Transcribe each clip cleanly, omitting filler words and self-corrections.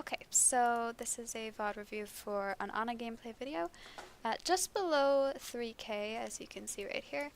Okay, so this is a VOD review for an Ana gameplay video at just below 3K, as you can see right here.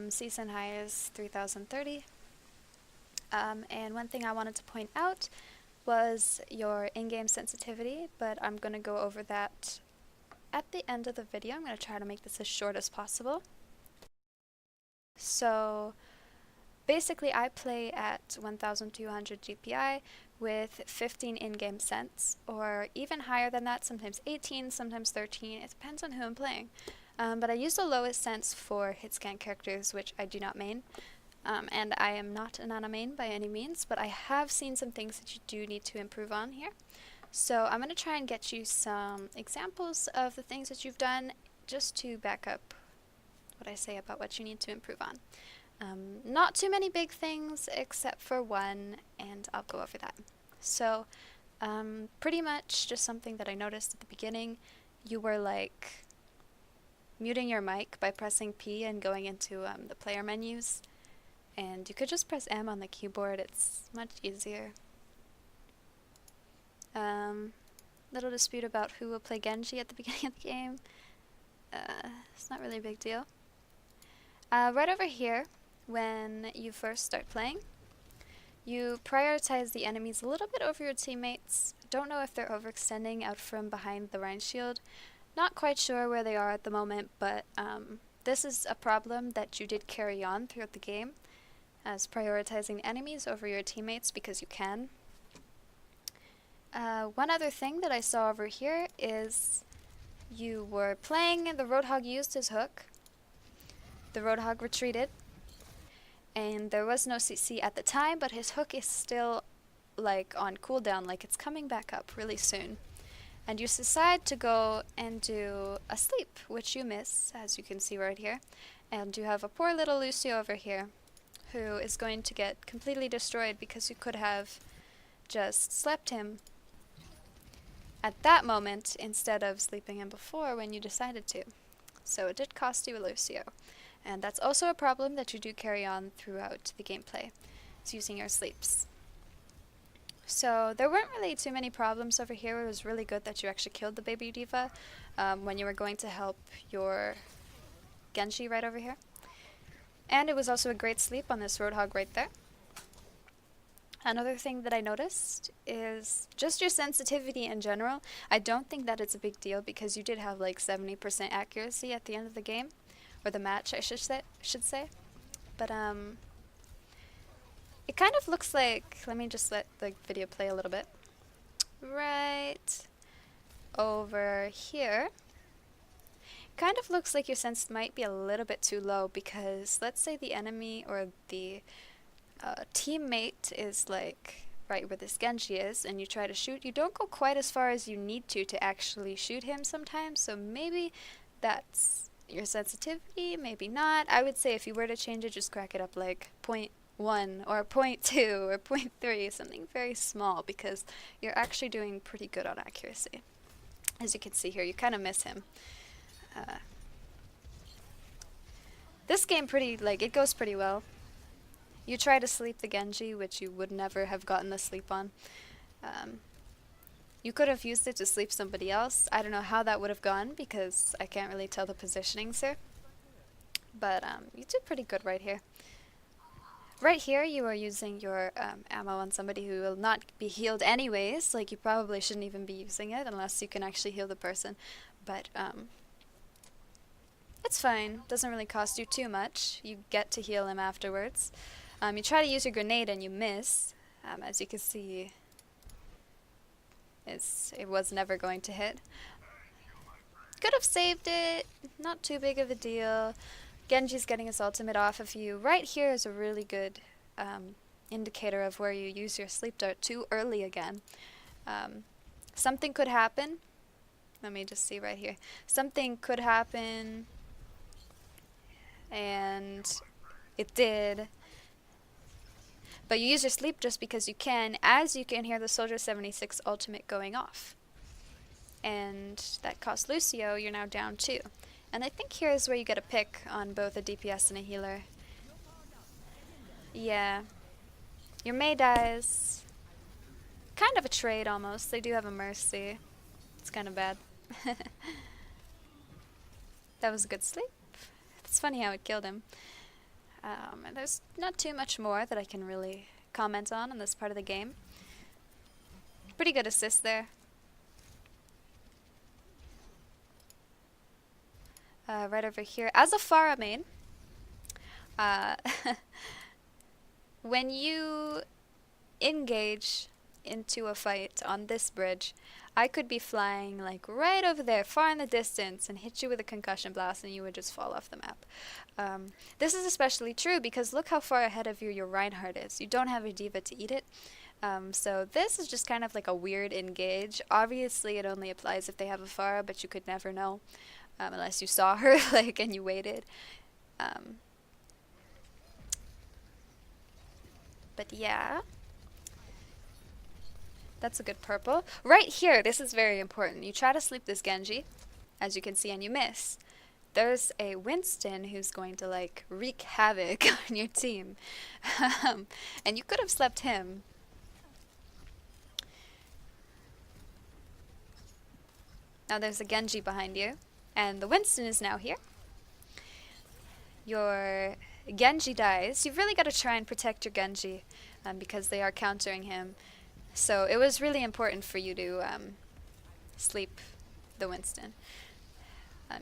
Season high is 3030. And one thing I wanted to point out was your in-game sensitivity, but I'm going to go over that at the end of the video. I'm going to try to make this as short as possible. So basically I play at 1200 GPI with 15 in-game cents, or even higher than that, sometimes 18, sometimes 13, it depends on who I'm playing. But I use the lowest cents for hit scan characters, which I do not main. And I am not an Ana main by any means, but I have seen some things that you do need to improve on here. So I'm going to try and get you some examples of the things that you've done, just to back up what I say about what you need to improve on. Not too many big things, except for one, and I'll go over that. So, pretty much just something that I noticed at the beginning. You were like muting your mic by pressing P and going into the player menus, and you could just press M on the keyboard. It's much easier. Little dispute about who will play Genji at the beginning of the game. It's not really a big deal. Right over here, when you first start playing, you prioritize the enemies a little bit over your teammates. Don't know if they're overextending out from behind the Rhine shield. Not quite sure where they are at the moment, but this is a problem that you did carry on throughout the game, as prioritizing enemies over your teammates because you can. One other thing that I saw over here is you were playing, the Roadhog used his hook. The Roadhog retreated, and there was no CC at the time, but his hook is still like on cooldown, like it's coming back up really soon. And you decide to go and do a sleep, which you miss, as you can see right here. And you have a poor little Lucio over here, who is going to get completely destroyed because you could have just slept him at that moment instead of sleeping him before when you decided to. So it did cost you a Lucio. And that's also a problem that you do carry on throughout the gameplay. It's using your sleeps. So there weren't really too many problems over here. It was really good that you actually killed the baby diva when you were going to help your Genji right over here. And it was also a great sleep on this Roadhog right there. Another thing that I noticed is just your sensitivity in general. I don't think that it's a big deal because you did have like 70% accuracy at the end of the game. Or the match, I should say. But it kind of looks like, let me just let the video play a little bit. Right over here, kind of looks like your sense might be a little bit too low, because let's say the enemy or the teammate is like right where this Genji is, and you try to shoot, you don't go quite as far as you need to actually shoot him sometimes, so maybe that's your sensitivity, maybe not. I would say if you were to change it, just crack it up like 0.1 or 0.2 or 0.3, something very small, because you're actually doing pretty good on accuracy. As you can see here, you kind of miss him. This game it goes pretty well. You try to sleep the Genji, which you would never have gotten the sleep on. You could have used it to sleep somebody else. I don't know how that would have gone because I can't really tell the positionings here. But you did pretty good right here. Right here you are using your ammo on somebody who will not be healed anyways. Like, you probably shouldn't even be using it unless you can actually heal the person. But it's fine. Doesn't really cost you too much. You get to heal him afterwards. You try to use your grenade and you miss. As you can see, it was never going to hit. Could have saved it, not too big of a deal. Genji's getting his ultimate off of you. Right here is a really good indicator of where you use your sleep dart too early again. Something could happen. Let me just see right here. Something could happen, and it did. But you use your sleep just because you can, as you can hear the Soldier 76 ultimate going off. And that cost Lucio, you're now down 2. And I think here is where you get a pick on both a DPS and a healer. Yeah. Your Mei dies. Kind of a trade almost. They do have a mercy. It's kind of bad. That was a good sleep. It's funny how it killed him. And there's not too much more that I can really comment on this part of the game. Pretty good assist there. Right over here. As a Pharah main, when you engage into a fight on this bridge, I could be flying like right over there, far in the distance, and hit you with a concussion blast and you would just fall off the map. This is especially true because look how far ahead of you your Reinhardt is. You don't have a diva to eat it. So this is just kind of like a weird engage. Obviously it only applies if they have a Pharah, but you could never know unless you saw her like and you waited. But yeah. That's a good purple. Right here, this is very important. You try to sleep this Genji, as you can see, and you miss. There's a Winston who's going to like wreak havoc on your team. And you could have slept him. Now there's a Genji behind you, and the Winston is now here. Your Genji dies. You've really got to try and protect your Genji because they are countering him. So it was really important for you to sleep the Winston.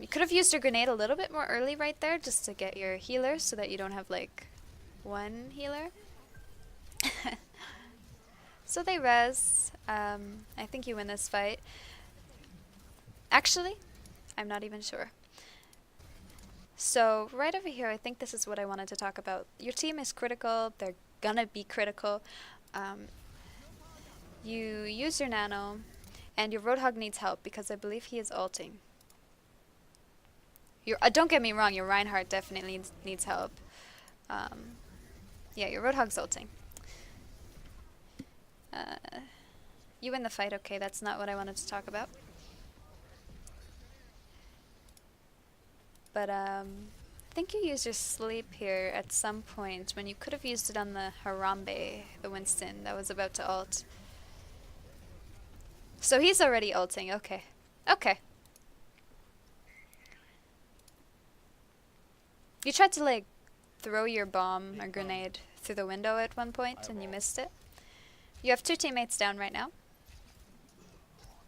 You could have used your grenade a little bit more early right there just to get your healers so that you don't have like one healer. So they res. I think you win this fight. Actually, I'm not even sure. So right over here, I think this is what I wanted to talk about. Your team is critical. They're gonna be critical. You use your nano, and your Roadhog needs help because I believe he is ulting. Don't get me wrong, your Reinhardt definitely needs help. Yeah, your Roadhog's ulting. You win the fight, okay, that's not what I wanted to talk about. But I think you used your sleep here at some point when you could have used it on the Harambe, the Winston that was about to ult. So he's already ulting, okay. Okay. You tried to like throw your bomb or grenade through the window at one point and you missed it. You have 2 teammates down right now.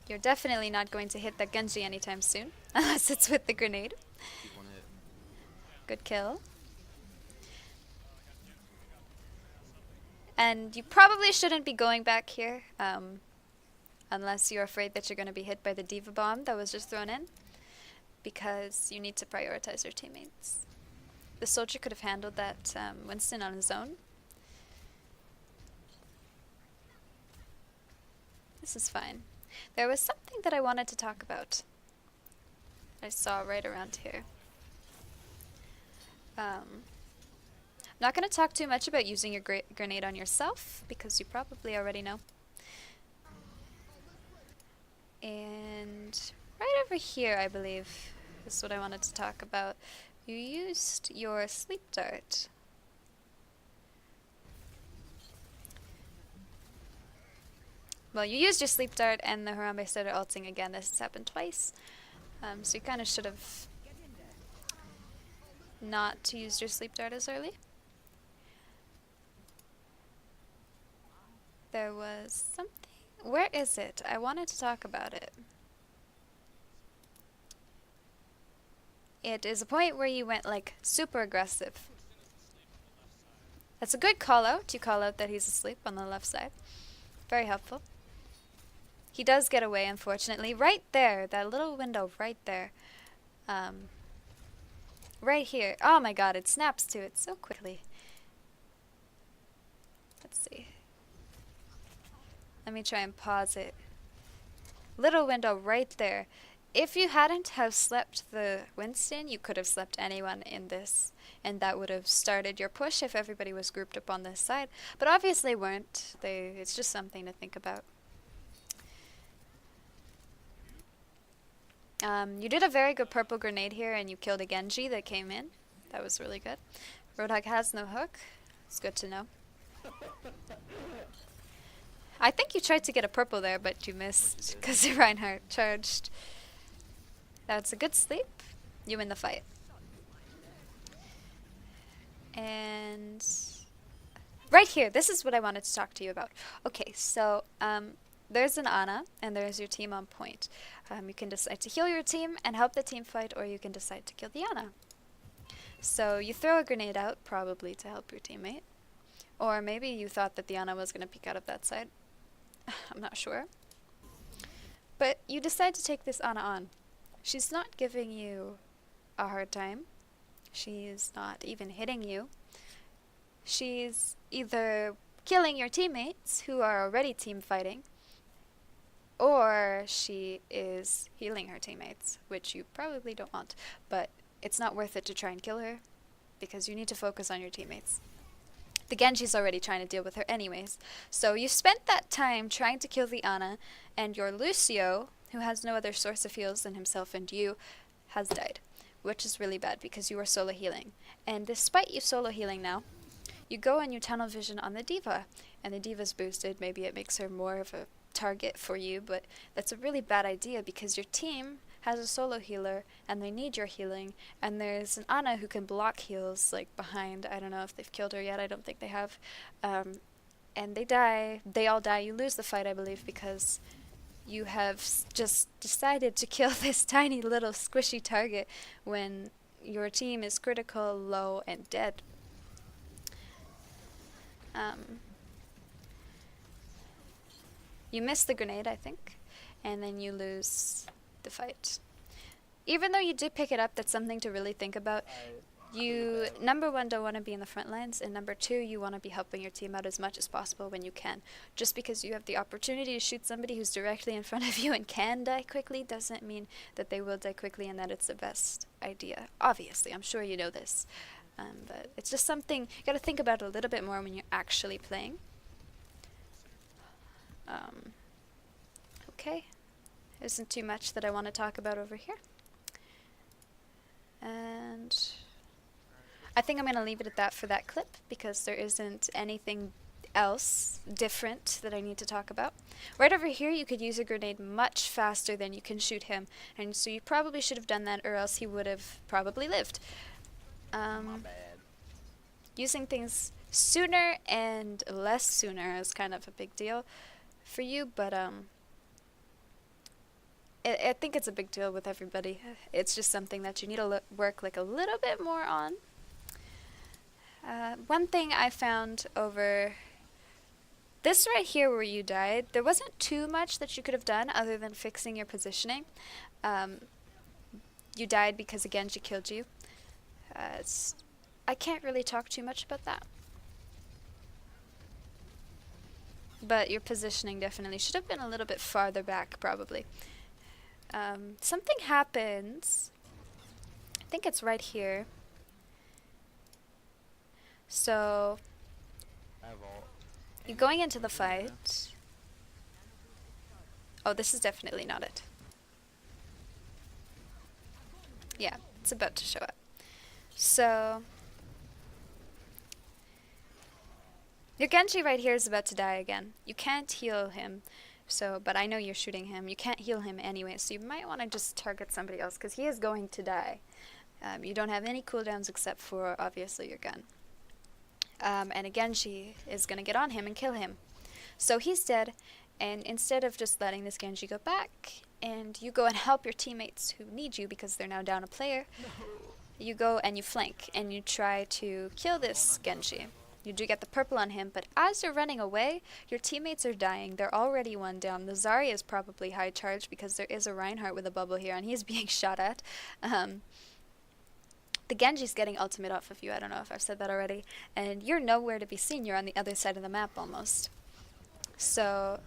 You're definitely not going to hit that Genji anytime soon, unless it's with the grenade. Good kill. And you probably shouldn't be going back here. Unless you're afraid that you're going to be hit by the diva bomb that was just thrown in, because you need to prioritize your teammates. The soldier could have handled that Winston on his own. This is fine. There was something that I wanted to talk about. I saw right around here. Not going to talk too much about using your grenade on yourself, because you probably already know. And right over here, I believe, is what I wanted to talk about. You used your sleep dart. Well, you used your sleep dart and the Harambe started ulting again. This has happened twice. So you kind of should have not used your sleep dart as early. There was something. Where is it? I wanted to talk about it. It is a point where you went like super aggressive. That's a good call out. You call out that he's asleep on the left side. Very helpful. He does get away, unfortunately. Right there, that little window right there. Right here. Oh my god, it snaps to it so quickly. Let's see. Let me try and pause it. Little window right there. If you hadn't have slept the Winston, you could have slept anyone in this, and that would have started your push if everybody was grouped up on this side. But obviously weren't. It's just something to think about. You did a very good purple grenade here, and you killed a Genji that came in. That was really good. Roadhog has no hook. It's good to know. I think you tried to get a purple there, but you missed because the Reinhardt charged. That's a good sleep. You win the fight. And right here, this is what I wanted to talk to you about. Okay, so there's an Ana, and there's your team on point. You can decide to heal your team and help the team fight, or you can decide to kill the Ana. So you throw a grenade out, probably to help your teammate. Or maybe you thought that the Ana was going to peek out of that side. I'm not sure. But you decide to take this Ana on. She's not giving you a hard time. She's not even hitting you. She's either killing your teammates who are already team fighting, or she is healing her teammates, which you probably don't want. But it's not worth it to try and kill her, because you need to focus on your teammates. The Genji's already trying to deal with her anyways. So you spent that time trying to kill the Ana, and your Lucio, who has no other source of heals than himself and you, has died. Which is really bad because you were solo healing. And despite you solo healing now, you go and you tunnel vision on the D.Va. And the D.Va's boosted. Maybe it makes her more of a target for you, but that's a really bad idea because your team has a solo healer and they need your healing, and there's an Ana who can block heals like behind. I don't know if they've killed her yet. I don't think they have. And they die. They all die. You lose the fight, I believe, because you have just decided to kill this tiny little squishy target when your team is critical, low, and dead. You miss the grenade, I think, and then you lose the fight. Even though you did pick it up, that's something to really think about. You, number one, don't want to be in the front lines, and number two, you want to be helping your team out as much as possible when you can. Just because you have the opportunity to shoot somebody who's directly in front of you and can die quickly doesn't mean that they will die quickly and that it's the best idea. Obviously, I'm sure you know this. But it's just something you got to think about a little bit more when you're actually playing. Okay. There isn't too much that I want to talk about over here. And I think I'm going to leave it at that for that clip because there isn't anything else different that I need to talk about. Right over here you could use a grenade much faster than you can shoot him, and so you probably should have done that or else he would have probably lived. My bad. Using things sooner and less sooner is kind of a big deal for you, but I think it's a big deal with everybody. It's just something that you need to work like a little bit more on. One thing I found over this right here where you died, there wasn't too much that you could have done other than fixing your positioning. You died because a Genji killed you. I can't really talk too much about that. But your positioning definitely should have been a little bit farther back, probably. Something happens. I think it's right here. So, you're going into the fight. Oh, this is definitely not it. Yeah, it's about to show up. So, your Genji right here is about to die again. You can't heal him. So, but I know you're shooting him. You can't heal him anyway, so you might want to just target somebody else because he is going to die. You don't have any cooldowns except for, obviously, your gun. And again, she is going to get on him and kill him. So he's dead, and instead of just letting this Genji go back, and you go and help your teammates who need you because they're now down a player, you go and you flank, and you try to kill this Genji. You do get the purple on him, but as you're running away, your teammates are dying. They're already one down. The Zarya is probably high charge because there is a Reinhardt with a bubble here, and he's being shot at. The Genji's getting ultimate off of you. I don't know if I've said that already. And you're nowhere to be seen. You're on the other side of the map almost. So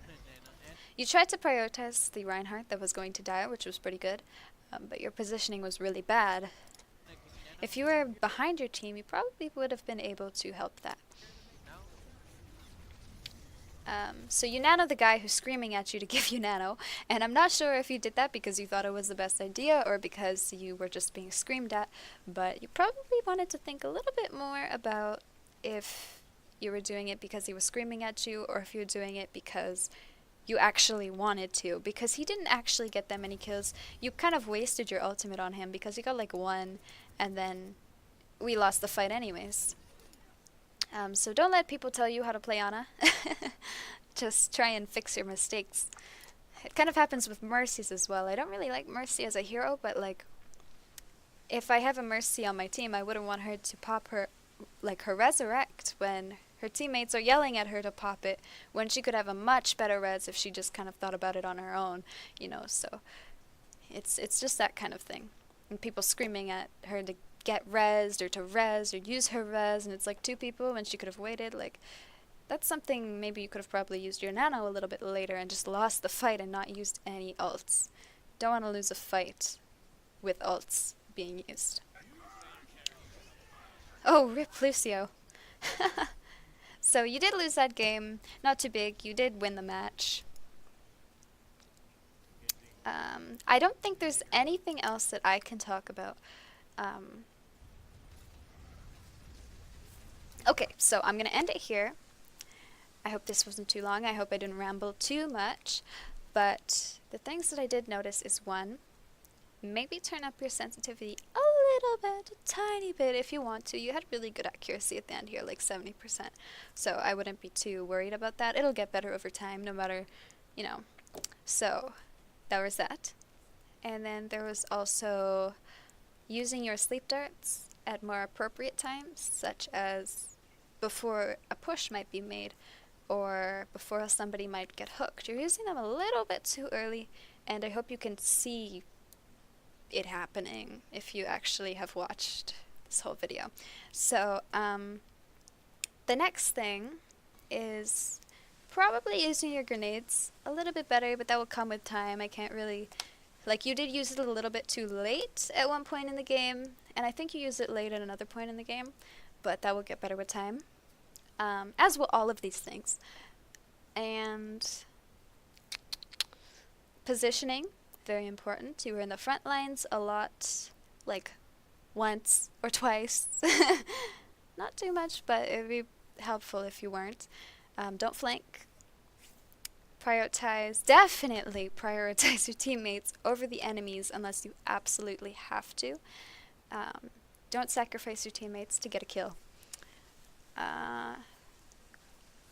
you tried to prioritize the Reinhardt that was going to die, which was pretty good. But your positioning was really bad. If you were behind your team, you probably would have been able to help that. So you nano the guy who's screaming at you to give you nano, and I'm not sure if you did that because you thought it was the best idea or because you were just being screamed at, but you probably wanted to think a little bit more about if you were doing it because he was screaming at you, or if you were doing it because you actually wanted to, because he didn't actually get that many kills. You kind of wasted your ultimate on him because he got like one, and then we lost the fight anyways. So don't let people tell you how to play Ana. Just try and fix your mistakes. It kind of happens with Mercies as well. I don't really like Mercy as a hero, but like, if I have a Mercy on my team, I wouldn't want her to pop her, like her resurrect when her teammates are yelling at her to pop it, when she could have a much better res if she just kind of thought about it on her own, you know. So it's just that kind of thing. And people screaming at her to get rezzed or to res or use her res, and it's like two people when she could have waited. Like, that's something maybe you could have probably used your nano a little bit later and just lost the fight and not used any ults. Don't want to lose a fight with ults being used. Oh, rip Lucio. So you did lose that game. Not too big. You did win the match. I don't think there's anything else that I can talk about. Okay, so I'm going to end it here. I hope this wasn't too long. I hope I didn't ramble too much. But the things that I did notice is, one, maybe turn up your sensitivity a little bit, a tiny bit if you want to. You had really good accuracy at the end here, like 70%. So I wouldn't be too worried about that. It'll get better over time, no matter, you know. So that was that. And then there was also using your sleep darts at more appropriate times, such as before a push might be made or before somebody might get hooked. You're using them a little bit too early, and I hope you can see it happening if you actually have watched this whole video. So the next thing is probably using your grenades a little bit better, but that will come with time. I can't really, like, you did use it a little bit too late at one point in the game, and I think you used it late at another point in the game, but that will get better with time, as will all of these things. And positioning, very important. You were in the front lines a lot, like once or twice. Not too much, but it would be helpful if you weren't. Don't flank. Definitely prioritize your teammates over the enemies unless you absolutely have to. Don't sacrifice your teammates to get a kill.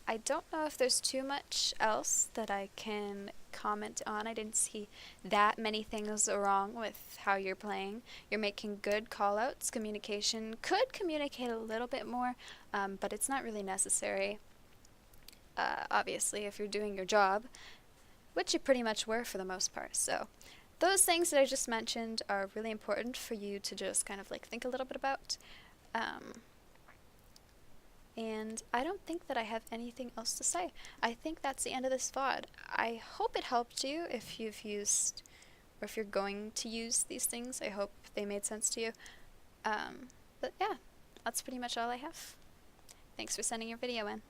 I don't know if there's too much else that I can comment on. I didn't see that many things wrong with how you're playing. You're making good call-outs. Communication could communicate a little bit more, but it's not really necessary. Obviously, if you're doing your job, which you pretty much were for the most part. So those things that I just mentioned are really important for you to just kind of like think a little bit about. And I don't think that I have anything else to say. I think that's the end of this VOD. I hope it helped you if you've used, or if you're going to use these things. I hope they made sense to you. But yeah, that's pretty much all I have. Thanks for sending your video in.